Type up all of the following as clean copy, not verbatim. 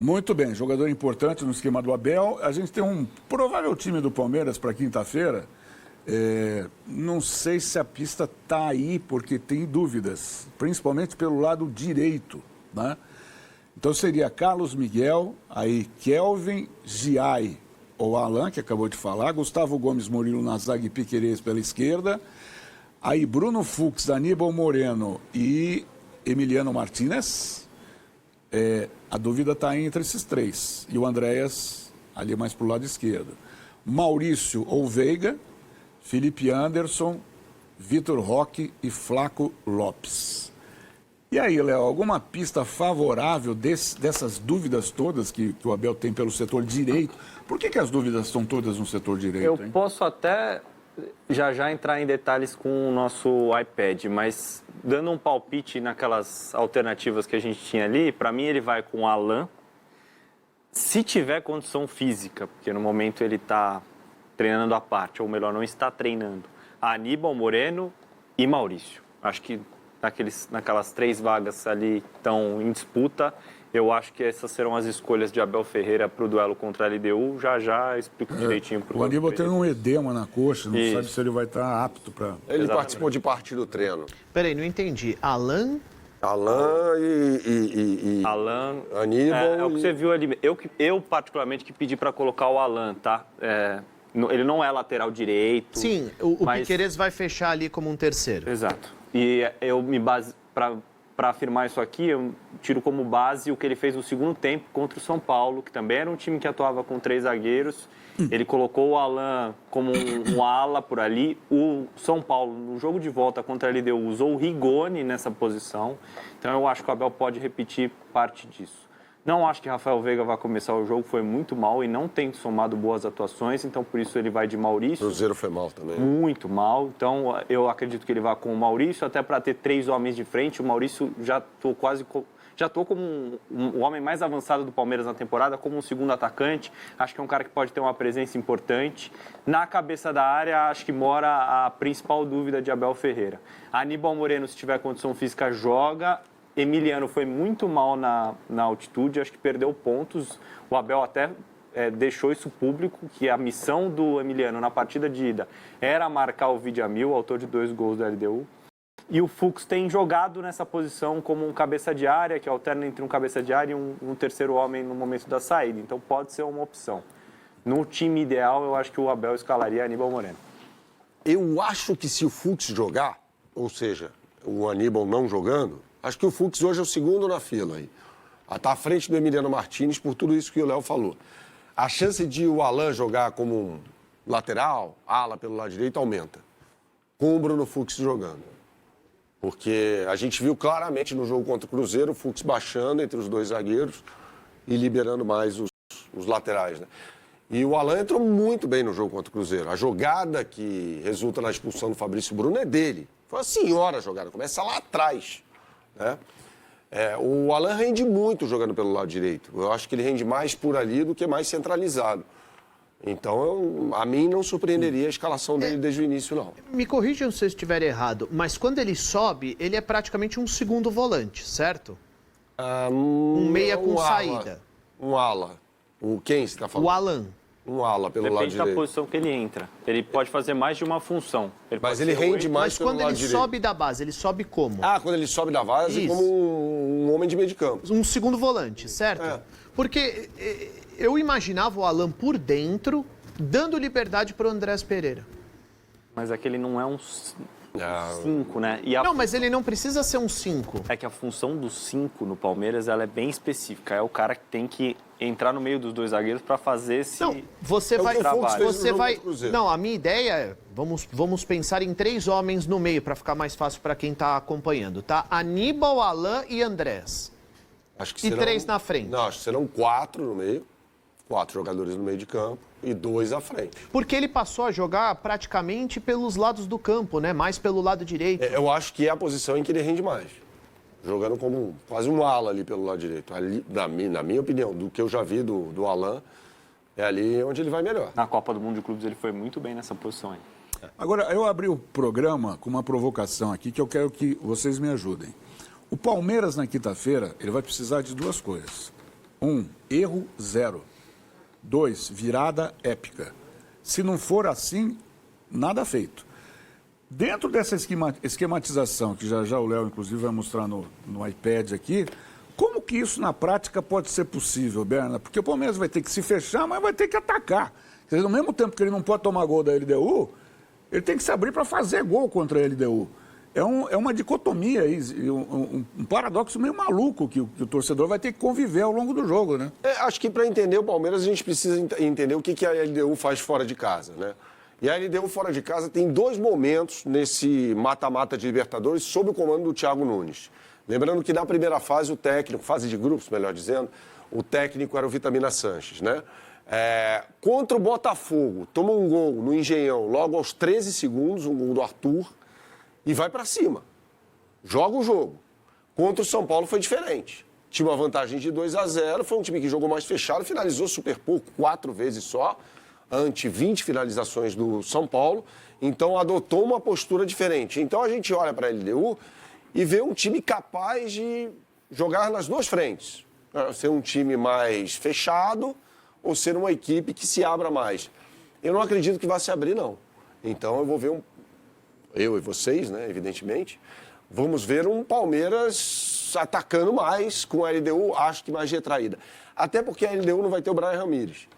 Muito bem, jogador importante no esquema do Abel. A gente tem um provável time do Palmeiras para quinta-feira. Não sei se a pista está aí, porque tem dúvidas, principalmente pelo lado direito, né? Então seria Carlos Miguel, aí Kelvin, Giai ou Alan, que acabou de falar, Gustavo Gomes Murilo na zaga e Piquerez pela esquerda, aí Bruno Fux, Aníbal Moreno e Emiliano Martínez. A dúvida está entre esses três. E o Andréas ali mais para o lado esquerdo. Maurício ou Veiga, Felipe Anderson, Vitor Roque e Flaco Lopes. E aí, Léo, alguma pista favorável dessas dúvidas todas que o Abel tem pelo setor direito? Por que as dúvidas estão todas no setor direito? Eu posso até já entrar em detalhes com o nosso iPad, mas dando um palpite naquelas alternativas que a gente tinha ali, para mim ele vai com o Alan, se tiver condição física, porque no momento ele está treinando à parte, ou melhor, não está treinando, Aníbal Moreno e Maurício. Acho que naquelas três vagas ali que estão em disputa, eu acho que essas serão as escolhas de Abel Ferreira para o duelo contra a LDU. Já explico direitinho para o Aníbal tem um edema na coxa, não sabe se ele vai estar apto para... Ele participou de parte do treino. Peraí, não entendi. Alan e Alan, Aníbal. É o que você viu ali. Eu particularmente, que pedi para colocar o Alan, tá? Ele não é lateral direito. Sim, o Piquerez vai fechar ali como um terceiro. Exato. E eu me base para afirmar isso aqui, eu tiro como base o que ele fez no segundo tempo contra o São Paulo, que também era um time que atuava com 3 zagueiros. Ele colocou o Alan como um ala por ali. O São Paulo, no jogo de volta contra a LDU, usou o Rigoni nessa posição. Então eu acho que o Abel pode repetir parte disso. Não acho que Rafael Veiga vai começar o jogo, foi muito mal e não tem somado boas atuações, então por isso ele vai de Maurício. Cruzeiro foi mal também. Muito mal, então eu acredito que ele vai com o Maurício, até para ter 3 homens de frente. O Maurício já estou como o homem mais avançado do Palmeiras na temporada, como um segundo atacante. Acho que é um cara que pode ter uma presença importante. Na cabeça da área, acho que mora a principal dúvida de Abel Ferreira. Aníbal Moreno, se tiver condição física, joga. Emiliano foi muito mal na altitude, acho que perdeu pontos. O Abel até deixou isso público, que a missão do Emiliano na partida de ida era marcar o Vidiamil, autor de 2 gols da LDU. E o Fux tem jogado nessa posição como um cabeça de área, que alterna entre um cabeça de área e um terceiro homem no momento da saída. Então pode ser uma opção. No time ideal, eu acho que o Abel escalaria Aníbal Moreno. Eu acho que se o Fux jogar, ou seja, o Aníbal não jogando, acho que o Fux hoje é o segundo na fila aí. Está à frente do Emiliano Martínez por tudo isso que o Léo falou. A chance de o Alan jogar como um lateral, ala pelo lado direito, aumenta. Com o Bruno Fux jogando. Porque a gente viu claramente no jogo contra o Cruzeiro o Fux baixando entre os 2 zagueiros e liberando mais os laterais, né? E o Alan entrou muito bem no jogo contra o Cruzeiro. A jogada que resulta na expulsão do Fabrício Bruno é dele. Foi uma senhora a jogada, começa lá atrás, né? O Alan rende muito jogando pelo lado direito. Eu acho que ele rende mais por ali do que mais centralizado. Então, a mim não surpreenderia a escalação dele desde o início, não. Me corrijam se eu estiver errado, mas quando ele sobe, ele é praticamente um segundo volante, certo? Um meia com saída. Um ala. Quem você está falando? O Alan. Um ala pelo lado Depende direito. da posição que ele entra. Ele pode fazer mais de uma função. Mas ele rende mais Mas pelo quando lado ele direito. sobe da base, ele sobe como? Quando ele sobe da base, Isso. como um homem de meio de campo. Um segundo volante, certo? Porque eu imaginava o Alan por dentro, dando liberdade para o Andrés Pereira. Mas aquele não é um 5, né? Não, mas ele não precisa ser um 5. É que a função do 5 no Palmeiras ela é bem específica. É o cara que tem que entrar no meio dos 2 zagueiros para fazer esse Não, você vai... trabalho. Você vai... Não, a minha ideia é... Vamos pensar em 3 homens no meio para ficar mais fácil para quem está acompanhando, tá? Aníbal, Alan e Andrés. Acho que E serão... 3 na frente. Não, acho que serão 4 no meio. 4 jogadores no meio de campo e 2 à frente. Porque ele passou a jogar praticamente pelos lados do campo, né? Mais pelo lado direito. Eu acho que é a posição em que ele rende mais. Jogando como quase um ala ali pelo lado direito. Ali, na minha opinião, do que eu já vi do Alan, é ali onde ele vai melhor. Na Copa do Mundo de Clubes ele foi muito bem nessa posição aí. Agora, eu abri o programa com uma provocação aqui que eu quero que vocês me ajudem. O Palmeiras, na quinta-feira, ele vai precisar de 2 coisas. erro 0. 2, virada épica. Se não for assim, nada feito. Dentro dessa esquematização, que já o Léo, inclusive, vai mostrar no iPad aqui, como que isso na prática pode ser possível, Berna? Porque o Palmeiras vai ter que se fechar, mas vai ter que atacar. Quer dizer, no mesmo tempo que ele não pode tomar gol da LDU, ele tem que se abrir para fazer gol contra a LDU. É uma dicotomia aí, um paradoxo meio maluco que o torcedor vai ter que conviver ao longo do jogo, né? Acho que para entender o Palmeiras a gente precisa entender o que a LDU faz fora de casa, né? E a LDU fora de casa tem 2 momentos nesse mata-mata de Libertadores sob o comando do Thiago Nunes. Lembrando que na primeira fase, o técnico, fase de grupos, melhor dizendo, o técnico era o Vitamina Sanches, né? Contra o Botafogo, toma um gol no Engenhão logo aos 13 segundos, um gol do Arthur, e vai para cima. Joga o jogo. Contra o São Paulo foi diferente. Tinha uma vantagem de 2-0, foi um time que jogou mais fechado, finalizou super pouco, 4 vezes só, ante 20 finalizações do São Paulo, então adotou uma postura diferente. Então a gente olha para a LDU e vê um time capaz de jogar nas 2 frentes. Ser um time mais fechado ou ser uma equipe que se abra mais. Eu não acredito que vá se abrir, não. Então eu vou ver eu e vocês, né, evidentemente, vamos ver um Palmeiras atacando mais com a LDU, acho que mais retraída. Até porque a LDU não vai ter o Brian Ramírez,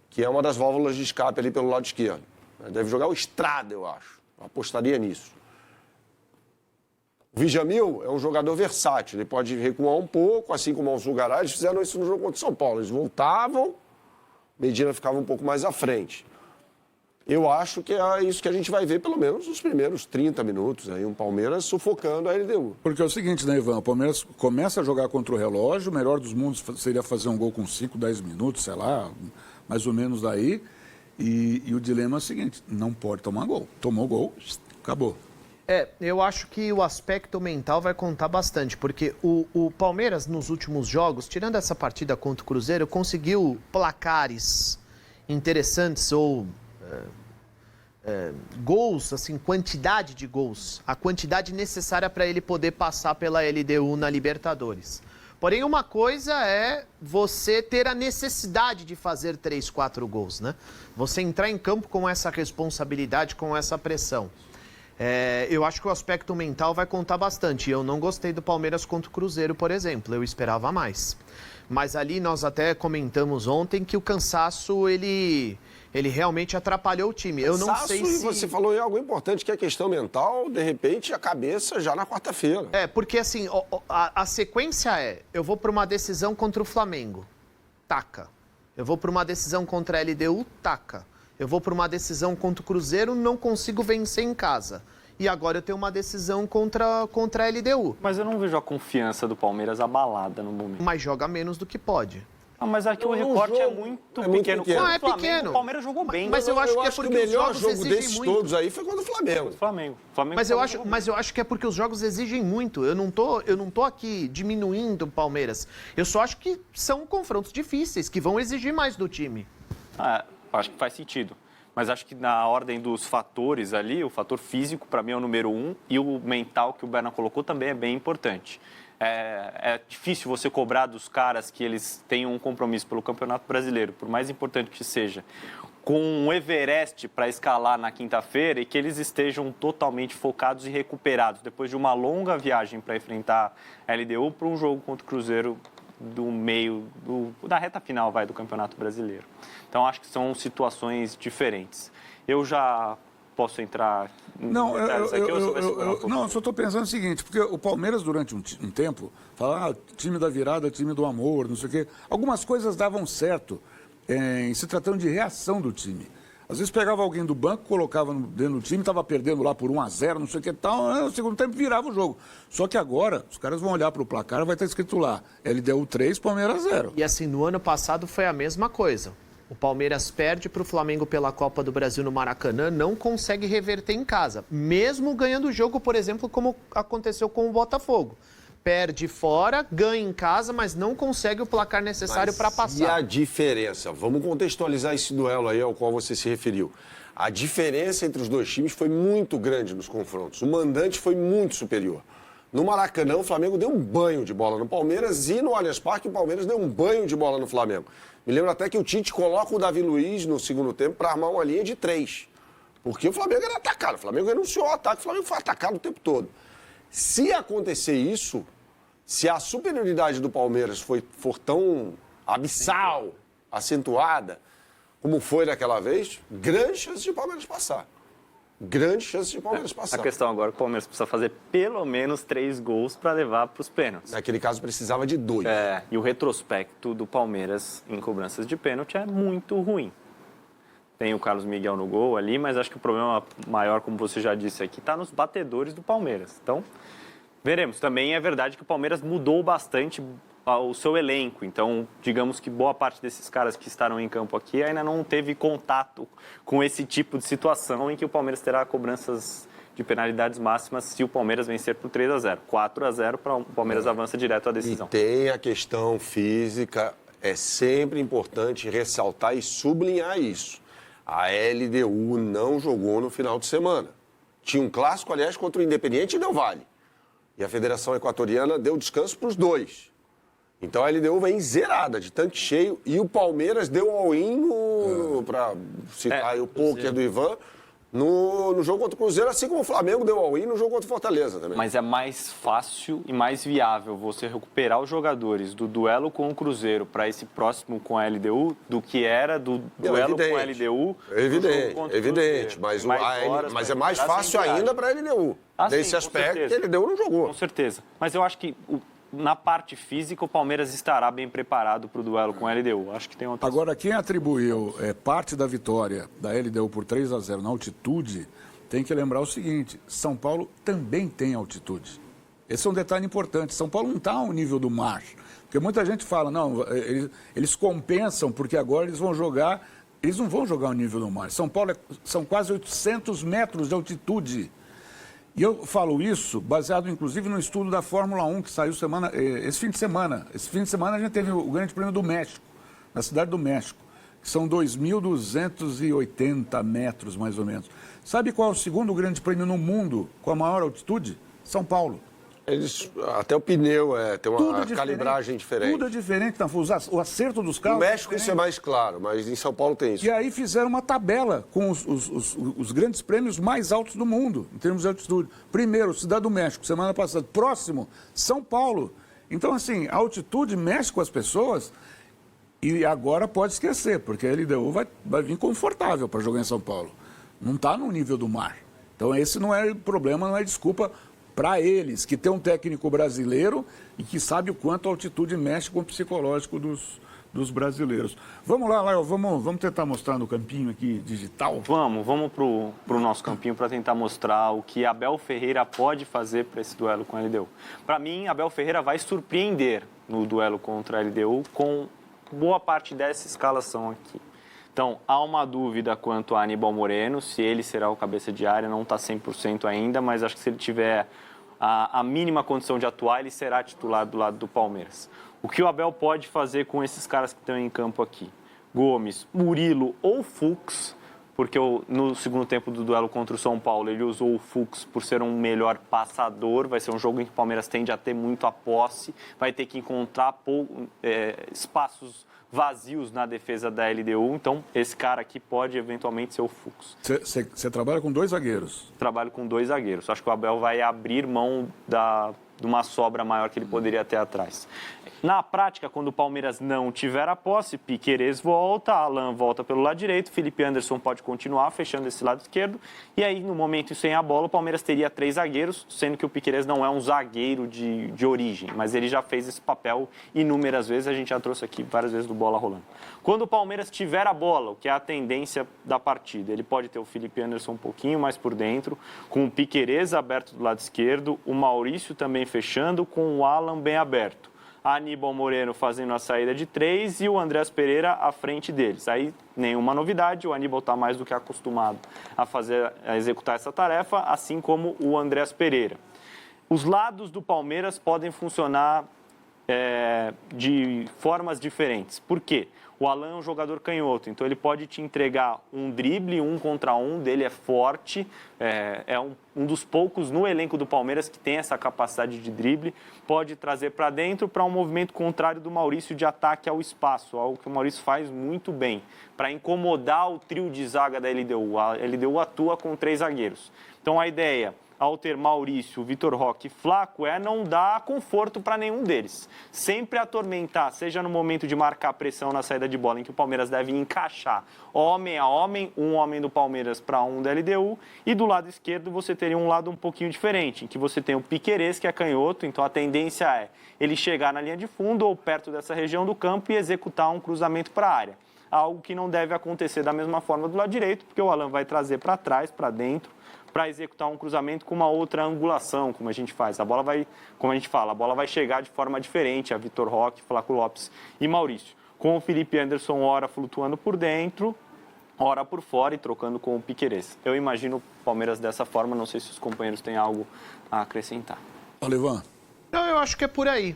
que é uma das válvulas de escape ali pelo lado esquerdo. Deve jogar o Estrada, eu acho. Eu apostaria nisso. O Djamil é um jogador versátil, ele pode recuar um pouco, assim como o Zugará, eles fizeram isso no jogo contra o São Paulo. Eles voltavam, Medina ficava um pouco mais à frente. Eu acho que é isso que a gente vai ver, pelo menos, nos primeiros 30 minutos. Aí, um Palmeiras sufocando a LDU. Porque é o seguinte, né, Ivan? O Palmeiras começa a jogar contra o relógio, o melhor dos mundos seria fazer um gol com 5, 10 minutos, sei lá, mais ou menos daí. E o dilema é o seguinte, não pode tomar gol. Tomou gol, acabou. Eu acho que o aspecto mental vai contar bastante, porque o Palmeiras, nos últimos jogos, tirando essa partida contra o Cruzeiro, conseguiu placares interessantes ou gols, assim, quantidade de gols, a quantidade necessária para ele poder passar pela LDU na Libertadores. Porém, uma coisa é você ter a necessidade de fazer 3, 4 gols, né? Você entrar em campo com essa responsabilidade, com essa pressão. Eu acho que o aspecto mental vai contar bastante. Eu não gostei do Palmeiras contra o Cruzeiro, por exemplo. Eu esperava mais. Mas ali nós até comentamos ontem que o cansaço, ele realmente atrapalhou o time. Eu não sei se... Você falou em algo importante, que é a questão mental, de repente, a cabeça já na quarta-feira. Porque assim, a sequência eu vou para uma decisão contra o Flamengo, taca. Eu vou para uma decisão contra a LDU, taca. Eu vou para uma decisão contra o Cruzeiro, não consigo vencer em casa. E agora eu tenho uma decisão contra a LDU. Mas eu não vejo a confiança do Palmeiras abalada no momento. Mas joga menos do que pode. Mas aqui o recorte é muito pequeno. Não, é pequeno. O Palmeiras jogou bem. Mas eu acho que é porque o melhor os jogos jogo desses exigem muito. todos aí foi contra o Flamengo. Flamengo Mas eu acho que é porque os jogos exigem muito. Eu não tô aqui diminuindo o Palmeiras. Eu só acho que são confrontos difíceis, que vão exigir mais do time. Acho que faz sentido. Mas acho que na ordem dos fatores ali, o fator físico, para mim, é o número 1, e o mental que o Berna colocou também é bem importante. É difícil você cobrar dos caras que eles tenham um compromisso pelo Campeonato Brasileiro, por mais importante que seja, com um Everest para escalar na quinta-feira e que eles estejam totalmente focados e recuperados depois de uma longa viagem para enfrentar a LDU para um jogo contra o Cruzeiro da reta final do Campeonato Brasileiro. Então, acho que são situações diferentes. Eu já posso entrar em detalhes aqui ou você vai segurar um pouco? Não, eu só estou pensando o seguinte, porque o Palmeiras, durante um tempo, fala, time da virada, time do amor, não sei o quê. Algumas coisas davam certo em se tratando de reação do time. Às vezes pegava alguém do banco, colocava dentro do time, estava perdendo lá por 1-0, não sei o que tal, no segundo tempo virava o jogo. Só que agora, os caras vão olhar para o placar, vai estar escrito lá, LDU 3, Palmeiras 0. E assim, no ano passado foi a mesma coisa. O Palmeiras perde para o Flamengo pela Copa do Brasil no Maracanã, não consegue reverter em casa. Mesmo ganhando o jogo, por exemplo, como aconteceu com o Botafogo. Perde fora, ganha em casa, mas não consegue o placar necessário para passar. E a diferença? Vamos contextualizar esse duelo aí ao qual você se referiu. A diferença entre os dois times foi muito grande nos confrontos. O mandante foi muito superior. No Maracanã, o Flamengo deu um banho de bola no Palmeiras e no Allianz Parque o Palmeiras deu um banho de bola no Flamengo. Me lembro até que o Tite coloca o Davi Luiz no segundo tempo para armar uma linha de 3. Porque o Flamengo era atacado. O Flamengo renunciou ao ataque, o Flamengo foi atacado o tempo todo. Se acontecer isso, se a superioridade do Palmeiras for tão abissal, acentuada, como foi daquela vez, grande chance de o Palmeiras passar. Grande chance de o Palmeiras passar. A questão agora é que o Palmeiras precisa fazer pelo menos 3 gols para levar para os pênaltis. Naquele caso, precisava de 2. E o retrospecto do Palmeiras em cobranças de pênalti é muito ruim. Tem o Carlos Miguel no gol ali, mas acho que o problema maior, como você já disse aqui, está nos batedores do Palmeiras. Então, veremos. Também é verdade que o Palmeiras mudou bastante o seu elenco. Então, digamos que boa parte desses caras que estarão em campo aqui ainda não teve contato com esse tipo de situação em que o Palmeiras terá cobranças de penalidades máximas se o Palmeiras vencer por 3-0. 4-0 para o Palmeiras avança direto à decisão. E tem a questão física, é sempre importante ressaltar e sublinhar isso. A LDU não jogou no final de semana. Tinha um clássico, aliás, contra o Independiente Del Valle. E a Federação Equatoriana deu descanso para os dois. Então a LDU vem zerada, de tanque cheio, e o Palmeiras deu all-in, para citar aí o pôquer do Ivan, no jogo contra o Cruzeiro, assim como o Flamengo deu all-in no jogo contra o Fortaleza também. Mas é mais fácil e mais viável você recuperar os jogadores do duelo com o Cruzeiro para esse próximo com a LDU do que era do duelo com a LDU. Evidente, mas é mais fácil ainda para a LDU. Nesse aspecto que a LDU não jogou. Com certeza. Mas eu acho que na parte física o Palmeiras estará bem preparado para o duelo com a LDU. Acho que tem outra. Agora, quem atribuiu parte da vitória da LDU por 3-0 na altitude, tem que lembrar o seguinte: São Paulo também tem altitude. Esse é um detalhe importante. São Paulo não está ao nível do mar. Porque muita gente fala, não, eles compensam porque agora eles vão jogar. Eles não vão jogar ao nível do mar. São Paulo são quase 800 metros de altitude. E eu falo isso baseado, inclusive, no estudo da Fórmula 1, que saiu esse fim de semana. Esse fim de semana a gente teve o Grande Prêmio do México, na Cidade do México, que são 2.280 metros, mais ou menos. Sabe qual é o segundo Grande Prêmio no mundo com a maior altitude? São Paulo. Até o pneu tem uma calibragem diferente. Tudo é diferente, o acerto dos carros. No México isso é mais claro, mas em São Paulo tem isso. E aí fizeram uma tabela com os grandes prêmios mais altos do mundo, em termos de altitude. Primeiro, Cidade do México, semana passada. Próximo, São Paulo. Então, assim, a altitude mexe com as pessoas e agora pode esquecer, porque a LDU vai vir confortável para jogar em São Paulo. Não está no nível do mar. Então, esse não é problema, não é desculpa para eles, que tem um técnico brasileiro e que sabe o quanto a altitude mexe com o psicológico dos brasileiros. Vamos lá, Léo, vamos tentar mostrar no campinho aqui digital? Vamos pro nosso campinho para tentar mostrar o que Abel Ferreira pode fazer para esse duelo com a LDU. Para mim, Abel Ferreira vai surpreender no duelo contra a LDU com boa parte dessa escalação aqui. Então, há uma dúvida quanto a Aníbal Moreno, se ele será o cabeça de área, não está 100% ainda, mas acho que se ele tiver a mínima condição de atuar, ele será titular do lado do Palmeiras. O que o Abel pode fazer com esses caras que estão em campo aqui? Gomes, Murilo ou Fux, porque no segundo tempo do duelo contra o São Paulo, ele usou o Fux por ser um melhor passador, vai ser um jogo em que o Palmeiras tende a ter muito a posse, vai ter que encontrar espaços vazios na defesa da LDU, então esse cara aqui pode eventualmente ser o Fux. Você trabalha com 2 zagueiros? Trabalho com 2 zagueiros. Acho que o Abel vai abrir mão de uma sobra maior que ele poderia ter atrás. Na prática, quando o Palmeiras não tiver a posse, Piquerez volta, Alan volta pelo lado direito, Felipe Anderson pode continuar fechando esse lado esquerdo, e aí no momento sem a bola, o Palmeiras teria 3 zagueiros, sendo que o Piquerez não é um zagueiro de origem, mas ele já fez esse papel inúmeras vezes, a gente já trouxe aqui várias vezes do Bola Rolando. Quando o Palmeiras tiver a bola, o que é a tendência da partida, ele pode ter o Felipe Anderson um pouquinho mais por dentro, com o Piquerez aberto do lado esquerdo, o Maurício também fechando, com o Alan bem aberto. Aníbal Moreno fazendo a saída de 3 e o Andrés Pereira à frente deles. Aí, nenhuma novidade, o Aníbal está mais do que acostumado a executar essa tarefa, assim como o Andrés Pereira. Os lados do Palmeiras podem funcionar de formas diferentes. Por quê? O Alan é um jogador canhoto, então ele pode te entregar um drible, 1 contra 1, dele é forte, é um dos poucos no elenco do Palmeiras que tem essa capacidade de drible, pode trazer para dentro para um movimento contrário do Maurício de ataque ao espaço, algo que o Maurício faz muito bem, para incomodar o trio de zaga da LDU. A LDU atua com 3 zagueiros. Então a ideia, ao ter Maurício, Vitor Roque e Flaco, é não dar conforto para nenhum deles. Sempre atormentar, seja no momento de marcar pressão na saída de bola, em que o Palmeiras deve encaixar homem a homem, um homem do Palmeiras para um da LDU, e do lado esquerdo você teria um lado um pouquinho diferente, em que você tem o Piquerez, que é canhoto, então a tendência é ele chegar na linha de fundo ou perto dessa região do campo e executar um cruzamento para a área. Algo que não deve acontecer da mesma forma do lado direito, porque o Alan vai trazer para trás, para dentro, para executar um cruzamento com uma outra angulação, como a gente faz. A bola vai, como a gente fala, a bola vai chegar de forma diferente a Vitor Roque, Flaco Lopes e Maurício. Com o Felipe Anderson, ora flutuando por dentro, ora por fora e trocando com o Piquerez. Eu imagino o Palmeiras dessa forma, não sei se os companheiros têm algo a acrescentar. Olivan. Não, eu acho que é por aí.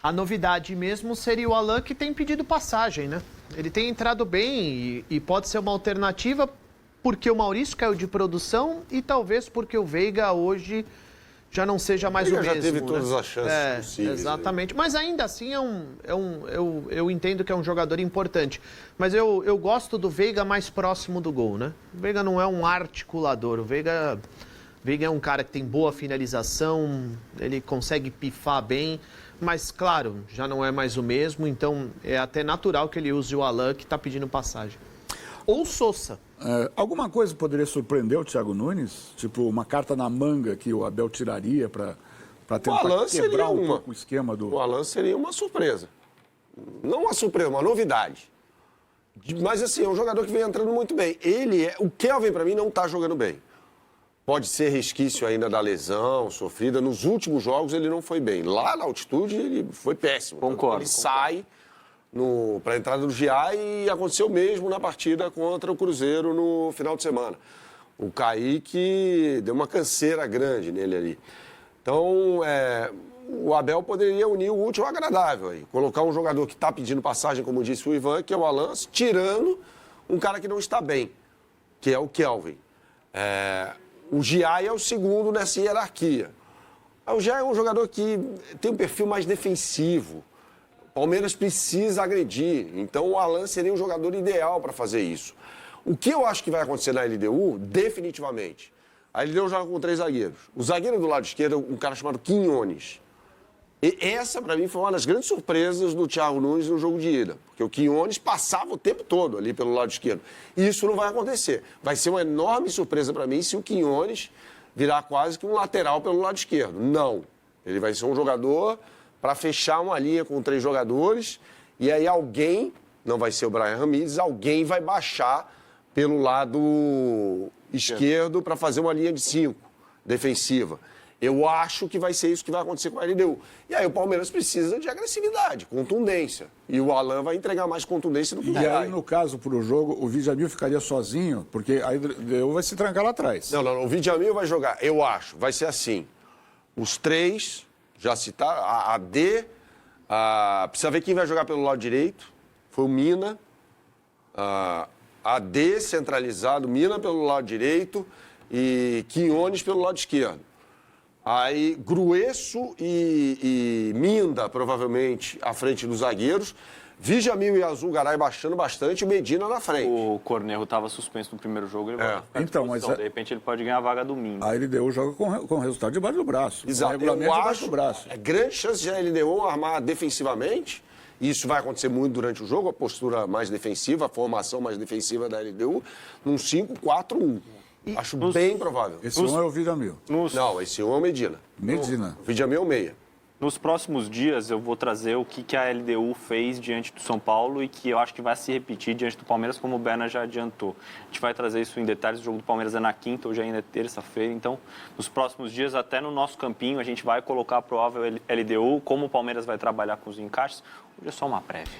A novidade mesmo seria o Alan, que tem pedido passagem, né? Ele tem entrado bem e pode ser uma alternativa porque o Maurício caiu de produção e talvez porque o Veiga hoje já não seja mais o mesmo. Já teve todas as chances possíveis. Exatamente. Mas ainda assim eu entendo que é um jogador importante. Mas eu gosto do Veiga mais próximo do gol, né? O Veiga não é um articulador. O Veiga é um cara que tem boa finalização, ele consegue pifar bem. Mas, claro, já não é mais o mesmo. Então é até natural que ele use o Alan, que está pedindo passagem. Ou Sousa. Alguma coisa poderia surpreender o Thiago Nunes? Tipo, uma carta na manga que o Abel tiraria para tentar quebrar um pouco o esquema do... O Alan seria uma surpresa. Não uma surpresa, uma novidade. Mas, assim, é um jogador que vem entrando muito bem. O Kelvin, para mim, não está jogando bem. Pode ser resquício ainda da lesão sofrida. Nos últimos jogos, ele não foi bem. Lá na altitude, ele foi péssimo. Concordo. Ele sai para a entrada do GA e aconteceu mesmo na partida contra o Cruzeiro no final de semana. O Kaique deu uma canseira grande nele ali. Então, o Abel poderia unir o útil ao agradável aí. Colocar um jogador que está pedindo passagem, como disse o Ivan, que é o Alan, tirando um cara que não está bem, que é o Kelvin. O Giai é o segundo nessa hierarquia. O Giai é um jogador que tem um perfil mais defensivo. O Palmeiras precisa agredir, então o Alan seria um jogador ideal para fazer isso. O que eu acho que vai acontecer na LDU, definitivamente, a LDU joga com 3 zagueiros. O zagueiro do lado esquerdo é um cara chamado Quinones. E essa, para mim, foi uma das grandes surpresas do Thiago Nunes no jogo de ida, porque o Quinones passava o tempo todo ali pelo lado esquerdo. E isso não vai acontecer. Vai ser uma enorme surpresa para mim se o Quinones virar quase que um lateral pelo lado esquerdo. Não. Ele vai ser um jogador para fechar uma linha com 3 jogadores, e aí alguém, não vai ser o Brian Ramírez, alguém vai baixar pelo lado esquerdo para fazer uma linha de 5, defensiva. Eu acho que vai ser isso que vai acontecer com a LDU. E aí o Palmeiras precisa de agressividade, contundência. E o Alan vai entregar mais contundência do que o E aí, no caso, para o jogo, o Vidjamil ficaria sozinho, porque a LDU vai se trancar lá atrás. Não, o Vidjamil vai jogar, eu acho, vai ser assim. Os 3... Já citaram, a AD, precisa ver quem vai jogar pelo lado direito, foi o Mina, AD centralizado, Mina pelo lado direito e Quinones pelo lado esquerdo. Aí Grueso e Minda, provavelmente, à frente dos zagueiros, Vidjamil e Azulgaray baixando bastante e Medina na frente. O Cornejo estava suspenso no primeiro jogo, ele vai ficar então, mas de repente ele pode ganhar a vaga do Minda. A LDU joga com o resultado debaixo do braço. Exato. Eu acho grande chance de a LDU armar defensivamente. Isso vai acontecer muito durante o jogo, a postura mais defensiva, a formação mais defensiva da LDU, num 5-4-1. Acho bem provável. Esse um é o Vidjamil. Não, esse um é o Medina. O Vidjamil é o meia. Nos próximos dias eu vou trazer o que a LDU fez diante do São Paulo e que eu acho que vai se repetir diante do Palmeiras, como o Berna já adiantou. A gente vai trazer isso em detalhes, o jogo do Palmeiras é na quinta, hoje ainda é terça-feira, então nos próximos dias, até no nosso campinho, a gente vai colocar a provável LDU, como o Palmeiras vai trabalhar com os encaixes. Hoje é só uma prévia.